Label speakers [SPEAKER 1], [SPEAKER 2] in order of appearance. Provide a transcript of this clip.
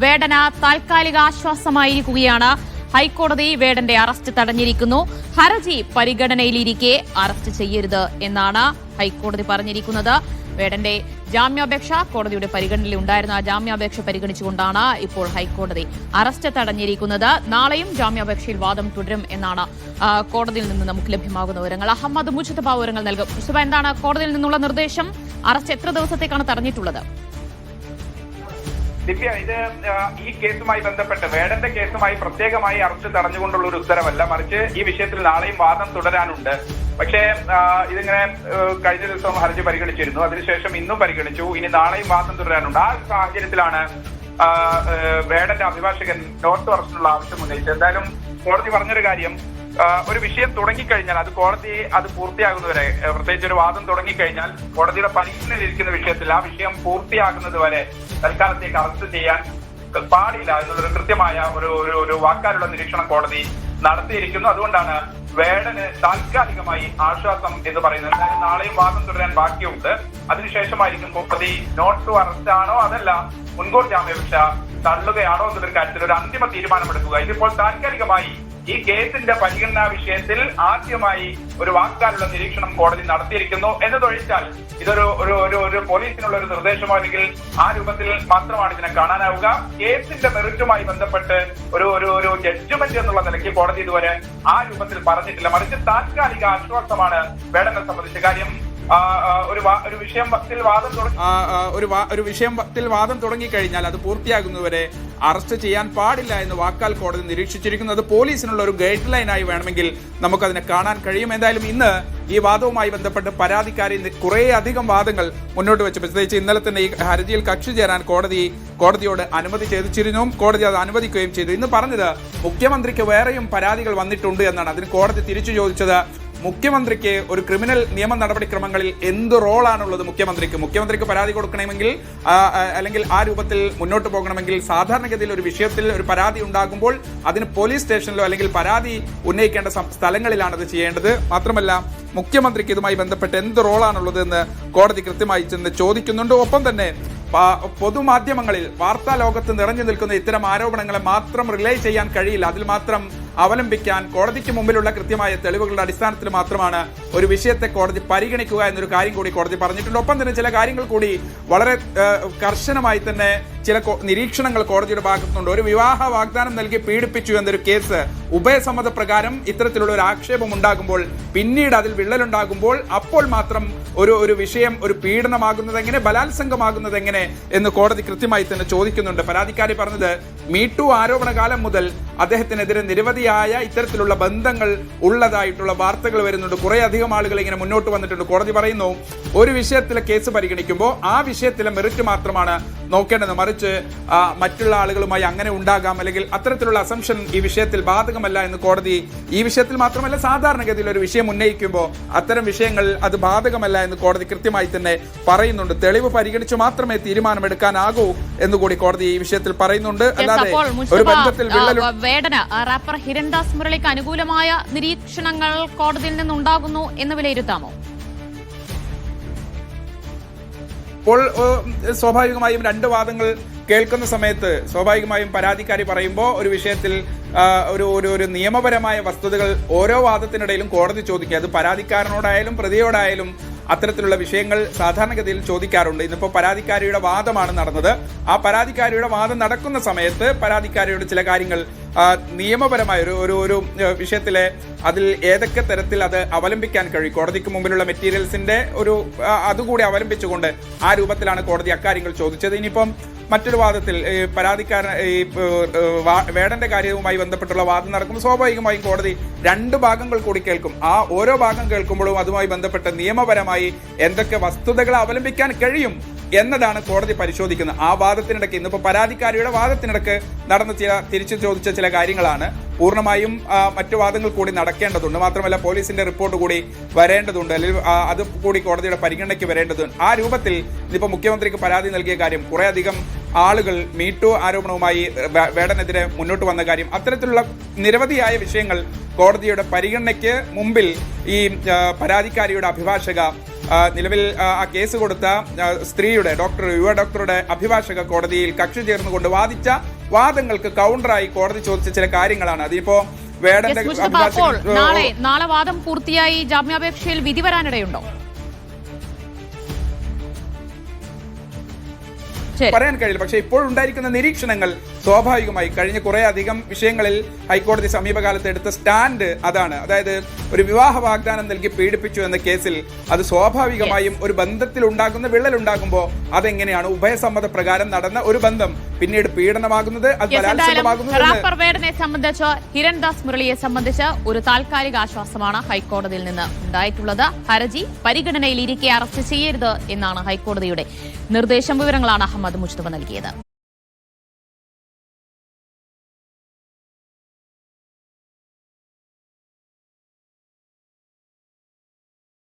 [SPEAKER 1] വേടന താൽക്കാലിക ആശ്വാസമായിരിക്കുകയാണ്. ഹൈക്കോടതി വേടന്റെ അറസ്റ്റ് തടഞ്ഞിരിക്കുന്നു. ഹർജി പരിഗണനയിലിരിക്കെ അറസ്റ്റ് ചെയ്യരുത് എന്നാണ് ഹൈക്കോടതി പറഞ്ഞിരിക്കുന്നത്. വേടന്റെ ജാമ്യാപേക്ഷ കോടതിയുടെ പരിഗണനയിൽ ഉണ്ടായിരുന്ന ആ ജാമ്യാപേക്ഷ പരിഗണിച്ചുകൊണ്ടാണ് ഇപ്പോൾ ഹൈക്കോടതി അറസ്റ്റ് തടഞ്ഞിരിക്കുന്നത്. നാളെയും ജാമ്യാപേക്ഷയിൽ വാദം തുടരും എന്നാണ് കോടതിയിൽ നിന്ന് നമുക്ക് ലഭ്യമാകുന്ന വിവരങ്ങൾ. അഹമ്മദ് മുജതബ വിവരങ്ങൾ നൽകും. മുസ്തഫ, എന്താണ് കോടതിയിൽ നിന്നുള്ള നിർദ്ദേശം? അറസ്റ്റ് എത്ര ദിവസത്തേക്കാണ് തടഞ്ഞിട്ടുള്ളത്?
[SPEAKER 2] ദിവ്യ, ഇത് ഈ കേസുമായി ബന്ധപ്പെട്ട് വേടന്റെ കേസുമായി പ്രത്യേകമായി അറസ്റ്റ് തടഞ്ഞുകൊണ്ടുള്ള ഒരു ഉത്തരവല്ല, മറിച്ച് ഈ വിഷയത്തിൽ നാളെയും വാദം തുടരാനുണ്ട്. പക്ഷേ ഇതിങ്ങനെ കഴിഞ്ഞ ദിവസം ഹർജി പരിഗണിച്ചിരുന്നു, അതിനുശേഷം ഇന്നും പരിഗണിച്ചു, ഇനി നാളെയും വാദം തുടരാനുണ്ട്. ആ സാഹചര്യത്തിലാണ് വേടന്റെ അഭിഭാഷകൻ നോർത്ത് അറസ്റ്റിനുള്ള ആവശ്യം ഉന്നയിച്ചത്. എന്തായാലും കോടതി പറഞ്ഞൊരു കാര്യം, ഒരു വിഷയം തുടങ്ങിക്കഴിഞ്ഞാൽ അത് കോടതി അത് പൂർത്തിയാകുന്നവരെ, പ്രത്യേകിച്ച് ഒരു വാദം തുടങ്ങിക്കഴിഞ്ഞാൽ കോടതിയുടെ പരിഗണനയിലിരിക്കുന്ന വിഷയത്തിൽ ആ വിഷയം പൂർത്തിയാകുന്നത് വരെ തൽക്കാലത്തേക്ക് അറസ്റ്റ് ചെയ്യാൻ പാടില്ല എന്നുള്ളൊരു കൃത്യമായ ഒരു വാക്കാലുള്ള നിരീക്ഷണം കോടതി നടത്തിയിരിക്കുന്നു. അതുകൊണ്ടാണ് വേടന് താൽക്കാലികമായി ആശ്വാസം എന്ന് പറയുന്നത്. എന്തായാലും നാളെയും വാദം തുടരാൻ ബാക്കിയുണ്ട്. അതിനുശേഷമായിരിക്കും കോടതി നോട്ട് ടു അറസ്റ്റ് ആണോ അതല്ല മുൻകൂർ ജാമ്യാപേക്ഷ തള്ളുകയാണോ എന്നൊരു കാര്യത്തിൽ ഒരു അന്തിമ തീരുമാനമെടുക്കുക. ഇതിപ്പോൾ താൽക്കാലികമായി ഈ കേസിന്റെ പരിഗണനാ വിഷയത്തിൽ ആദ്യമായി ഒരു വാക്കാലുള്ള നിരീക്ഷണം കോടതി നടത്തിയിരിക്കുന്നു എന്നതൊഴിച്ചാൽ ഇതൊരു ഒരു പോലീസിനുള്ള ഒരു നിർദ്ദേശമോ അല്ലെങ്കിൽ ആ രൂപത്തിൽ മാത്രമാണ് ഇതിനെ കാണാനാവുക. കേസിന്റെ മെറിറ്റുമായി ബന്ധപ്പെട്ട് ഒരു ജഡ്ജ്മെന്റ് എന്നുള്ള നിലയ്ക്ക് കോടതി ഇതുവരെ ആ രൂപത്തിൽ പറഞ്ഞിട്ടില്ല, മറിച്ച് താൽക്കാലിക ആശ്വാസമാണ് വേടനെ സംബന്ധിച്ച കാര്യം. ഒരു വിഷയത്തിൽ വാദം തുടങ്ങിക്കഴിഞ്ഞാൽ അത് പൂർത്തിയാകുന്നവരെ അറസ്റ്റ് ചെയ്യാൻ പാടില്ല എന്ന് വാക്കാൽ കോടതി നിരീക്ഷിച്ചിരിക്കുന്നത് പോലീസിനുള്ള ഒരു ഗൈഡ് ലൈനായി വേണമെങ്കിൽ നമുക്കതിനെ കാണാൻ കഴിയും. എന്തായാലും ഇന്ന് ഈ വാദവുമായി ബന്ധപ്പെട്ട് പരാതിക്കാരി കുറേ അധികം വാദങ്ങൾ മുന്നോട്ട് വെച്ചു. പ്രത്യേകിച്ച് ഇന്നലെ തന്നെ ഈ ഹർജിയിൽ കക്ഷി ചേരാൻ കോടതിയോട് അനുമതി ചോദിച്ചിരുന്നു. കോടതി അത് അനുവദിക്കുകയും ചെയ്തു. ഇന്ന് പറഞ്ഞത് മുഖ്യമന്ത്രിക്ക് വേറെയും പരാതികൾ വന്നിട്ടുണ്ട് എന്നാണ്. അതിന് കോടതി തിരിച്ചു ചോദിച്ചത്, മുഖ്യമന്ത്രിക്ക് ഒരു ക്രിമിനൽ നിയമ നടപടിക്രമങ്ങളിൽ എന്ത് റോളാണുള്ളത്? മുഖ്യമന്ത്രിക്ക് പരാതി കൊടുക്കണമെങ്കിൽ അല്ലെങ്കിൽ ആ രൂപത്തിൽ മുന്നോട്ട് പോകണമെങ്കിൽ സാധാരണഗതിയിൽ ഒരു വിഷയത്തിൽ ഒരു പരാതി ഉണ്ടാകുമ്പോൾ അതിന് പോലീസ് സ്റ്റേഷനിലോ അല്ലെങ്കിൽ പരാതി ഉന്നയിക്കേണ്ട സ്ഥലങ്ങളിലാണ് അത് ചെയ്യേണ്ടത്. മാത്രമല്ല മുഖ്യമന്ത്രിക്ക് ഇതുമായി ബന്ധപ്പെട്ട് എന്ത് റോളാണുള്ളത് എന്ന് കോടതി കൃത്യമായി ചെന്ന് ചോദിക്കുന്നുണ്ട്. ഒപ്പം തന്നെ പൊതുമാധ്യമങ്ങളിൽ വാർത്താ ലോകത്ത് നിറഞ്ഞു നിൽക്കുന്ന ഇത്തരം ആരോപണങ്ങളെ മാത്രം റിലേ ചെയ്യാൻ കഴിയില്ല. അതിൽ മാത്രം അവലംബിക്കാൻ കോടതിക്ക് മുമ്പിലുള്ള കൃത്യമായ തെളിവുകളുടെ അടിസ്ഥാനത്തിൽ മാത്രമാണ് ഒരു വിഷയത്തെ കോടതി പരിഗണിക്കുക എന്നൊരു കാര്യം കൂടി കോടതി പറഞ്ഞിട്ടുണ്ട്. ഒപ്പം തന്നെ ചില കാര്യങ്ങൾ കൂടി വളരെ കർശനമായി തന്നെ ചില നിരീക്ഷണങ്ങൾ കോടതിയുടെ ഭാഗത്തുനിന്നുണ്ട്. ഒരു വിവാഹ വാഗ്ദാനം നൽകി പീഡിപ്പിച്ചു എന്നൊരു കേസ് ഉഭയസമ്മത പ്രകാരം ഇത്തരത്തിലുള്ള ഒരു ആക്ഷേപം ഉണ്ടാകുമ്പോൾ, പിന്നീട് അതിൽ വിള്ളലുണ്ടാകുമ്പോൾ അപ്പോൾ മാത്രം ഒരു വിഷയം ഒരു പീഡനമാകുന്നത് എങ്ങനെ, ബലാത്സംഗമാകുന്നത് എങ്ങനെ എന്ന് കോടതി കൃത്യമായി തന്നെ ചോദിക്കുന്നുണ്ട്. പരാതിക്കാരി പറഞ്ഞത്, മീടു ആരോപണ കാലം മുതൽ അദ്ദേഹത്തിനെതിരെ നിരവധിയായ ഇത്തരത്തിലുള്ള ബന്ധങ്ങൾ ഉള്ളതായിട്ടുള്ള വാർത്തകൾ വരുന്നുണ്ട്. കുറെ അധികം ആളുകൾ ഇങ്ങനെ മുന്നോട്ട് വന്നിട്ടുണ്ട്. കോടതി പറയുന്നു, ഒരു വിഷയത്തിലെ കേസ് പരിഗണിക്കുമ്പോൾ ആ വിഷയത്തിലെ മെറിറ്റ് മാത്രമാണ് നോക്കേണ്ടത്, മറിച്ച് മറ്റുള്ള ആളുകളുമായി അങ്ങനെ ഉണ്ടാകാം അല്ലെങ്കിൽ അത്തരത്തിലുള്ള അസംഷൻ ഈ വിഷയത്തിൽ ബാധകമല്ല എന്ന് കോടതി ഈ വിഷയത്തിൽ മാത്രമല്ല സാധാരണഗതിയിൽ ഒരു വിഷയം ഉന്നയിക്കുമ്പോൾ അത്തരം വിഷയങ്ങൾ അത് ബാധകമല്ല എന്ന് കോടതി കൃത്യമായി തന്നെ പറയുന്നുണ്ട്. തെളിവ് പരിഗണിച്ചു മാത്രമേ തീരുമാനമെടുക്കാനാകൂ എന്നുകൂടി കോടതി ഈ വിഷയത്തിൽ പറയുന്നുണ്ട്. അല്ലാതെ ഒരു ബന്ധത്തിൽ
[SPEAKER 1] വേടന റാപ്പർ ഹിരൺദാസ് മുരളിക്ക് അനുകൂലമായ നിരീക്ഷണങ്ങൾ കോടതിയിൽ നിന്നുണ്ടാകുന്നു എന്ന് വിലയിരുത്താമോ?
[SPEAKER 2] ഇപ്പോൾ സ്വാഭാവികമായും രണ്ട് വാദങ്ങൾ കേൾക്കുന്ന സമയത്ത് സ്വാഭാവികമായും പരാതിക്കാരി പറയുമ്പോൾ ഒരു വിഷയത്തിൽ ഒരു നിയമപരമായ വസ്തുതകൾ ഓരോ വാദത്തിനിടയിലും കോടതി ചോദിക്കുക. അത് പരാതിക്കാരനോടായാലും പ്രതിയോടായാലും അത്തരത്തിലുള്ള വിഷയങ്ങൾ സാധാരണഗതിയിൽ ചോദിക്കാറുണ്ട്. ഇന്നിപ്പോൾ പരാതിക്കാരിയുടെ വാദമാണ് നടന്നത്. ആ പരാതിക്കാരിയുടെ വാദം നടക്കുന്ന സമയത്ത് പരാതിക്കാരിയുടെ ചില കാര്യങ്ങൾ നിയമപരമായ ഒരു വിഷയത്തിലെ അതിൽ ഏതൊക്കെ തരത്തിൽ അത് അവലംബിക്കാൻ കഴിയും, കോടതിക്ക് മുമ്പിലുള്ള മെറ്റീരിയൽസിന്റെ അതുകൂടി അവലംബിച്ചുകൊണ്ട് ആ രൂപത്തിലാണ് കോടതി അക്കാര്യങ്ങൾ ചോദിച്ചത്. ഇനിയിപ്പം മറ്റൊരു വാദത്തിൽ വേടന്റെ കാര്യവുമായി ബന്ധപ്പെട്ടുള്ള വാദം നടക്കുമ്പോൾ സ്വാഭാവികമായും കോടതി രണ്ട് ഭാഗങ്ങൾ കൂടി കേൾക്കും. ആ ഓരോ ഭാഗം കേൾക്കുമ്പോഴും അതുമായി ബന്ധപ്പെട്ട് നിയമപരമായി എന്തൊക്കെ വസ്തുതകൾ അവലംബിക്കാൻ കഴിയും എന്നതാണ് കോടതി പരിശോധിക്കുന്നത്. ആ വാദത്തിനിടയ്ക്ക് ഇന്നിപ്പോൾ പരാതിക്കാരിയുടെ വാദത്തിനിടയ്ക്ക് നടന്ന തിരിച്ചു ചോദിച്ച ചില കാര്യങ്ങളാണ്. പൂർണ്ണമായും മറ്റു വാദങ്ങൾ കൂടി നടക്കേണ്ടതുണ്ട്. മാത്രമല്ല പോലീസിന്റെ റിപ്പോർട്ട് കൂടി വരേണ്ടതുണ്ട്, അല്ലെങ്കിൽ അത് കൂടി കോടതിയുടെ പരിഗണനയ്ക്ക് വരേണ്ടതുണ്ട്. ആ രൂപത്തിൽ ഇന്നിപ്പോൾ മുഖ്യമന്ത്രിക്ക് പരാതി നൽകിയ കാര്യം, കുറെ അധികം ആളുകൾ മീടു ആരോപണവുമായി വേടനെതിരെ മുന്നോട്ട് വന്ന കാര്യം, അത്തരത്തിലുള്ള നിരവധിയായ വിഷയങ്ങൾ കോടതിയുടെ പരിഗണനയ്ക്ക് മുമ്പിൽ ഈ പരാതിക്കാരിയുടെ അഭിഭാഷക, നിലവിൽ ആ കേസ് കൊടുത്ത സ്ത്രീയുടെ യുവ ഡോക്ടറുടെ അഭിഭാഷക കോടതിയിൽ കക്ഷി ചേർന്നുകൊണ്ട് വാദിച്ച വാദങ്ങൾക്ക് കൗണ്ടറായി കോടതി ചോദിച്ച ചില കാര്യങ്ങളാണ്. അതിപ്പോ വേടന്റെ
[SPEAKER 1] അപ്പോൾ നാളെ വാദം പൂർത്തിയായി ജാമ്യാപേക്ഷയിൽ വിധി വരാനിടയുണ്ടോ?
[SPEAKER 2] പറയാൻ കഴിയില്ല. പക്ഷേ ഇപ്പോഴുണ്ടായിരിക്കുന്ന നിരീക്ഷണങ്ങൾ സ്വാഭാവികമായി കഴിഞ്ഞ കുറെ അധികം വിഷയങ്ങളിൽ ഹൈക്കോടതി സമീപകാലത്ത് എടുത്ത സ്റ്റാൻഡ് അതാണ്. അതായത് ഒരു വിവാഹ വാഗ്ദാനം നൽകി പീഡിപ്പിച്ചു എന്ന കേസിൽ അത് സ്വാഭാവികമായും ഒരു ബന്ധത്തിൽ ഉണ്ടാകുന്ന വിള്ളലുണ്ടാകുമ്പോൾ അതെങ്ങനെയാണ് ഉഭയസമ്മത പ്രകാരം നടന്ന ഒരു ബന്ധം പിന്നീട് പീഡനമാകുന്നത്, അത്
[SPEAKER 1] ബലാത്സംഗമാകുന്നത് സംബന്ധിച്ച് ഹിരൺദാസ് മുരളിയെ സംബന്ധിച്ച് ഒരു താൽക്കാലിക ആശ്വാസമാണ് ഹൈക്കോടതിയിൽ നിന്ന് ഉണ്ടായിട്ടുള്ളത്. ഹർജി പരിഗണനയിൽ ഇരിക്കെ അറസ്റ്റ് ചെയ്യരുത് എന്നാണ് ഹൈക്കോടതിയുടെ നിർദ്ദേശം. വിവരങ്ങളാണ് അഹമ്മദ് മുസ്തഫ നൽകിയത്.